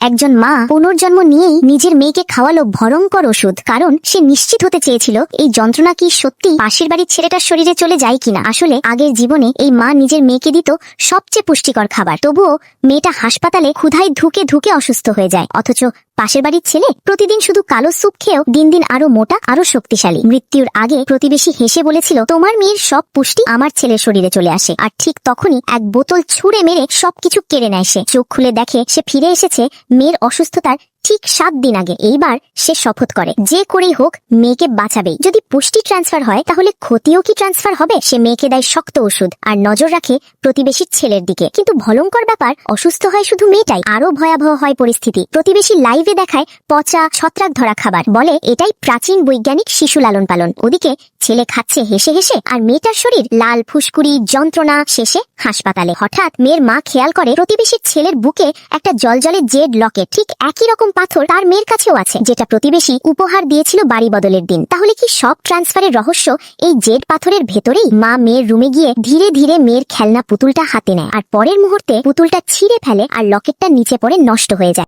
একজন মা পুনর্জন্ম নিয়েই নিজের মেয়েকে খাওয়ালো ভয়ঙ্কর ওষুধ, কারণ সে নিশ্চিত হতে চেয়েছিল এই যন্ত্রণা কি সত্যি পাশের বাড়ির ছেলেটার শরীরে চলে যায় কিনা। আসলে আগের জীবনে এই মা নিজের মেয়েকে দিত সবচেয়ে পুষ্টিকর খাবার, তবুও মেয়েটা হাসপাতালে ক্ষুধায় ধুকে ধুকে অসুস্থ হয়ে যায়। অথচ পাশের বাড়ির ছেলে প্রতিদিন শুধু কালো স্যুপ খেয়েও দিন দিন আরো মোটা, আরো শক্তিশালী। মৃত্যুর আগে প্রতিবেশী হেসে বলেছিল, তোমার মেয়ের সব পুষ্টি আমার ছেলের শরীরে চলে আসে। আর ঠিক তখনই এক বোতল ছুঁড়ে মেরে সবকিছু কেড়ে নেয় সে। চোখ খুলে দেখে সে ফিরে এসেছে মেয়ের অসুস্থতার ঠিক 7 দিন আগে। এইবার সে শপথ করে যে করেই হোক মেয়েকে বাঁচাবেই। যদি পুষ্টি ট্রান্সফার হয় তাহলে ক্ষতিও কি ট্রান্সফার হবে? সে মেয়েকে দেয় শক্ত ওষুধ আর নজর রাখে প্রতিবেশীর ছেলের দিকে। কিন্তু ভয়ঙ্কর ব্যাপার, অসুস্থ হয় শুধু মেয়েটাই, আরো ভয়াবহ হয় পরিস্থিতি। প্রতিবেশী লাইভে দেখায় পচা ছত্রাক ধরা খাবার, বলে এটাই প্রাচীন বৈজ্ঞানিক শিশু লালন পালন। ওদিকে ছেলে খাচ্ছে হেসে হেসে, আর মেয়েটার শরীর লাল, ফুসকুড়ি, যন্ত্রণা। শেষে হাসপাতালে। হঠাৎ মেয়ের মা খেয়াল করে প্রতিবেশীর ছেলের বুকে একটা জলজলে জেড লকেট, ঠিক একই রকম পাথর তার মেয়ের কাছেও আছে, যেটা প্রতিবেশী উপহার দিয়েছিল বাড়ি বদলের দিন। তাহলে কি সব ট্রান্সফারের রহস্য এই জেড পাথরের ভেতরেই? মা মেয়ের রুমে গিয়ে ধীরে ধীরে মেয়ের খেলনা পুতুলটা হাতে নেয়, আর পরের মুহূর্তে পুতুলটা ছিঁড়ে ফেলে আর লকেটটা নিচে পড়ে নষ্ট হয়ে যায়।